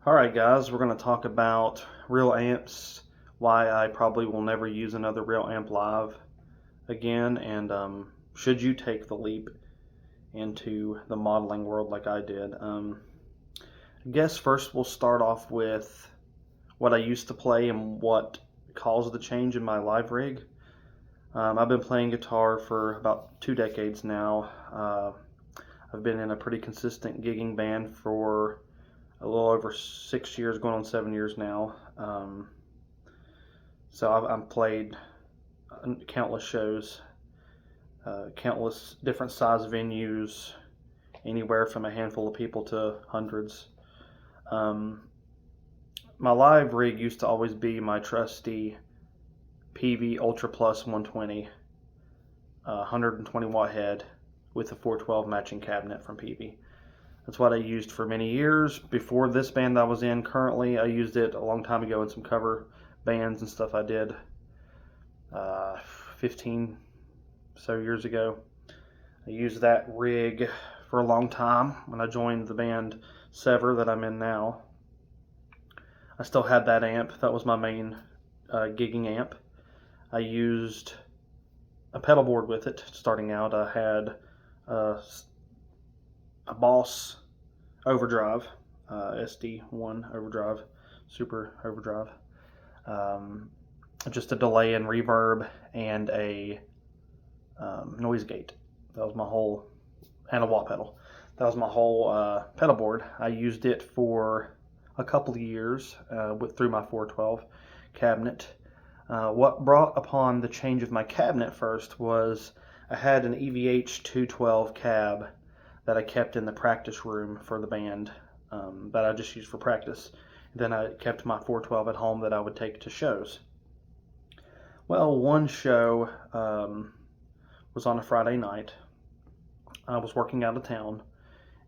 Alright guys, we're going to talk about real amps, why I probably will never use another real amp live again, and should you take the leap into the modeling world like I did. I guess first we'll start off with what I used to play and what caused the change in my live rig. I've been playing guitar for about 2 decades now. I've been in a pretty consistent gigging band for a little over 6 years, going on 7 years now. So I've played countless shows, countless different size venues, anywhere from a handful of people to hundreds. My live rig used to always be my trusty PV Ultra Plus 120, 120 watt head with a 412 matching cabinet from PV. That's what I used for many years. Before this band I was in currently, I used it a long time ago in some cover bands and stuff I did 15 so years ago. I used that rig for a long time when I joined the band Sever that I'm in now. I still had that amp. That was my main gigging amp. I used a pedal board with it starting out. I had a Boss overdrive, SD1 overdrive, super overdrive, just a delay and reverb and a noise gate. That was my whole, and a wah pedal. That was my whole pedal board. I used it for a couple of years through my 412 cabinet. What brought upon the change of my cabinet first was I had an EVH 212 cab that I kept in the practice room for the band that I just used for practice. Then I kept my 412 at home that I would take to shows. Well, one show was on a Friday night. I was working out of town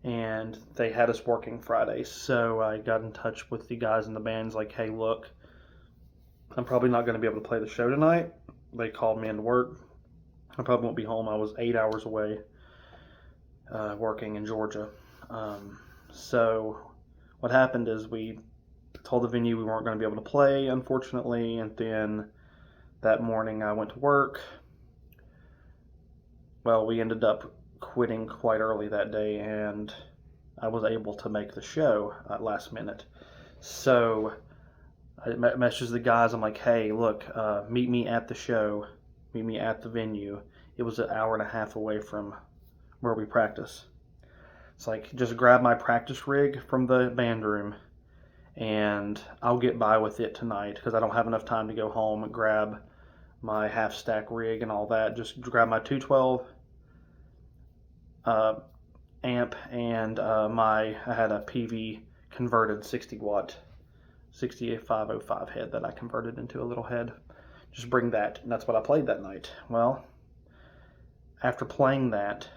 and they had us working Fridays, so I got in touch with the guys in the bands like, hey, look, I'm probably not going to be able to play the show tonight. They called me into work. I probably won't be home. I was 8 hours away working in Georgia. So what happened is we told the venue we weren't going to be able to play, unfortunately, and then that morning I went to work. Well, we ended up quitting quite early that day, and I was able to make the show at last minute. So I messaged the guys. I'm like, hey, look, meet me at the show. Meet me at the venue. It was an hour and a half away from where we practice. It's like, just grab my practice rig from the band room and I'll get by with it tonight because I don't have enough time to go home and grab my half stack rig and all that. Just grab my 212 amp and I had a PV converted 60 watt 68505 head that I converted into a little head. Just bring that, and that's what I played that night. Well, after playing that,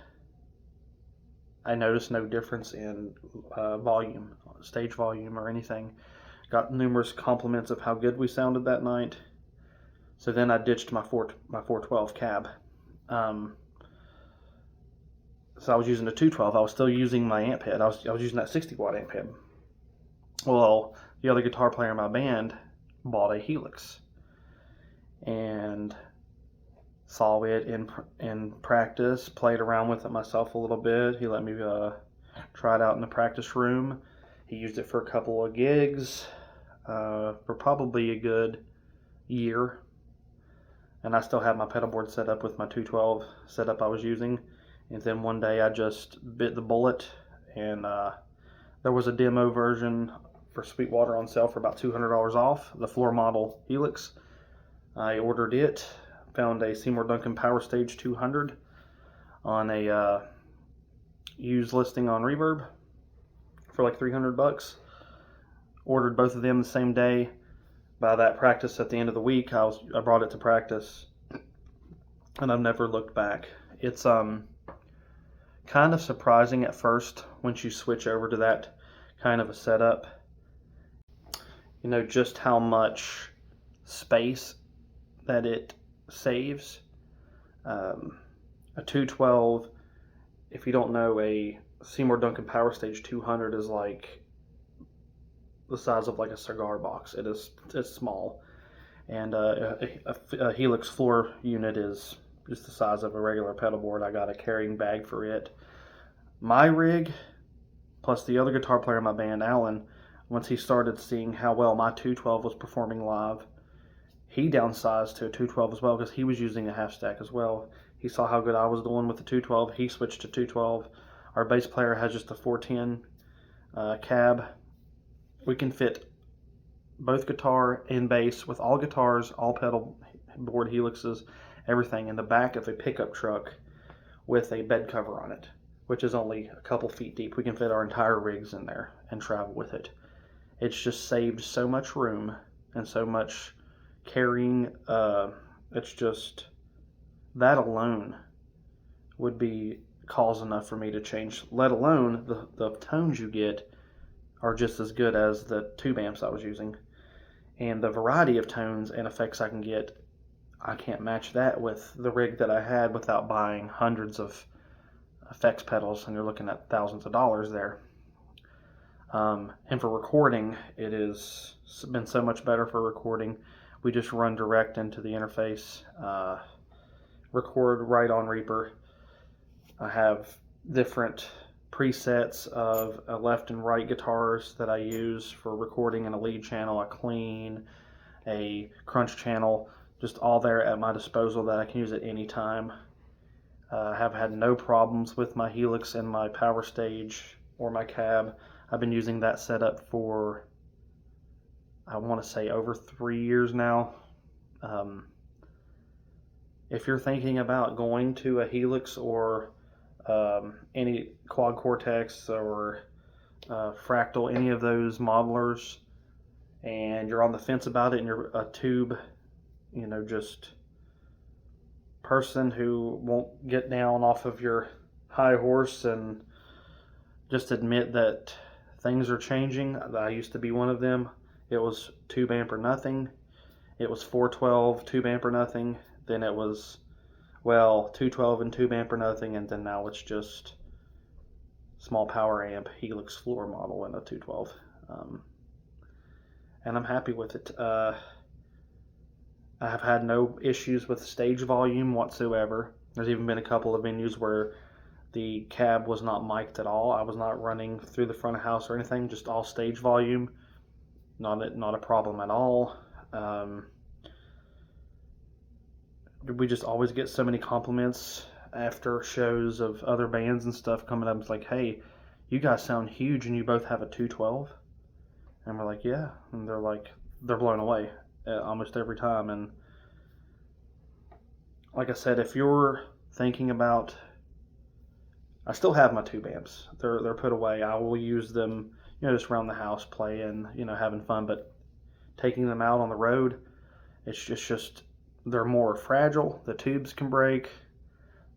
I noticed no difference in volume, stage volume or anything. Got numerous compliments of how good we sounded that night. So then I ditched my 412 cab. So I was using the 212. I was still using my amp head. I was using that 60 watt amp head. Well, the other guitar player in my band bought a Helix and saw it in practice, played around with it myself a little bit. He let me try it out in the practice room. He used it for a couple of gigs for probably a good year. And I still had my pedal board set up with my 212 setup I was using. And then one day I just bit the bullet, and there was a demo version for Sweetwater on sale for about $200 off, the floor model Helix. I ordered it. Found a Seymour Duncan Power Stage 200 on a used listing on Reverb for like $300. Ordered both of them the same day. By that practice at the end of the week, I brought it to practice, and I've never looked back. It's kind of surprising at first once you switch over to that kind of a setup. You know just how much space that it saves. A 212, if you don't know, a Seymour Duncan Power Stage 200 is like the size of like a cigar box. It's small, and a Helix floor unit is just the size of a regular pedal board. I got a carrying bag for it. My rig, plus the other guitar player in my band, Alan, once he started seeing how well my 212 was performing live, he downsized to a 212 as well because he was using a half stack as well. He saw how good I was doing with the 212. He switched to 212. Our bass player has just a 410 cab. We can fit both guitar and bass with all guitars, all pedal board Helixes, everything in the back of a pickup truck with a bed cover on it, which is only a couple feet deep. We can fit our entire rigs in there and travel with it. It's just saved so much room and so much carrying. It's just, that alone would be cause enough for me to change, let alone the tones you get are just as good as the tube amps I was using. And the variety of tones and effects I can get, I can't match that with the rig that I had without buying hundreds of effects pedals, and you're looking at thousands of dollars there. And for recording, it has been so much better for recording. We just run direct into the interface, record right on Reaper. I have different presets of left and right guitars that I use for recording in a lead channel, a clean, a crunch channel, just all there at my disposal that I can use at any time. I have had no problems with my Helix and my power stage or my cab. I've been using that setup for, I want to say, over 3 years now. If you're thinking about going to a Helix or any Quad Cortex or Fractal, any of those modelers, and you're on the fence about it and you're a tube, just person who won't get down off of your high horse and just admit that things are changing. I used to be one of them. It was tube amp or nothing. It was 412 tube amp or nothing. Then it was, 212 and tube amp or nothing, and then now it's just small power amp Helix floor model and a 212. And I'm happy with it. I have had no issues with stage volume whatsoever. There's even been a couple of venues where the cab was not mic'd at all. I was not running through the front of house or anything, just all stage volume. Not a problem at all. We just always get so many compliments after shows of other bands and stuff coming up. It's like, hey, you guys sound huge and you both have a 212. And we're like, yeah. And they're blown away almost every time. And like I said, if you're thinking about, I still have my tube amps. They're put away. I will use them, just around the house playing, having fun. But taking them out on the road, it's just they're more fragile. The tubes can break.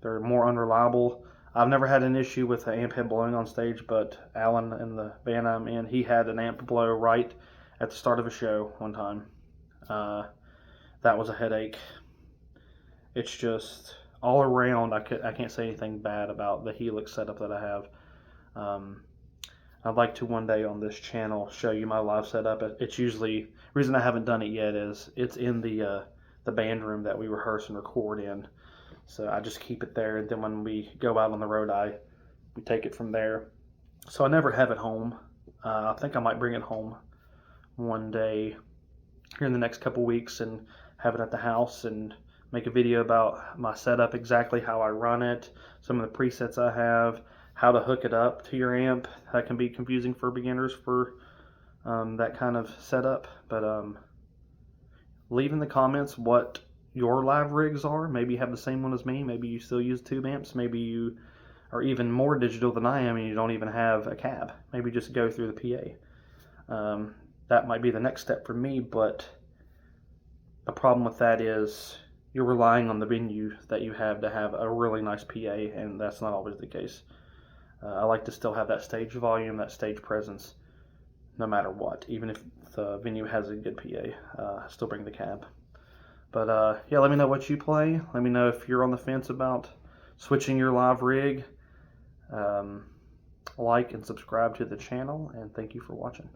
They're more unreliable. I've never had an issue with an amp head blowing on stage, but Alan in the band I'm in, he had an amp blow right at the start of a show one time. That was a headache. It's just all around, I can't say anything bad about the Helix setup that I have. I'd like to one day on this channel show you my live setup. It's usually, the reason I haven't done it yet is it's in the band room that we rehearse and record in. So I just keep it there, and then when we go out on the road, we take it from there. So I never have it home. I think I might bring it home one day here in the next couple weeks and have it at the house and make a video about my setup, exactly how I run it, some of the presets I have, how to hook it up to your amp. That can be confusing for beginners for that kind of setup. But leave in the comments what your live rigs are. Maybe you have the same one as me. Maybe you still use tube amps. Maybe you are even more digital than I am and you don't even have a cab. Maybe just go through the PA. That might be the next step for me, but the problem with that is you're relying on the venue that you have to have a really nice PA, and that's not always the case. I like to still have that stage volume, that stage presence, no matter what. Even if the venue has a good PA, I still bring the cab. But yeah, let me know what you play. Let me know if you're on the fence about switching your live rig. Like and subscribe to the channel, and thank you for watching.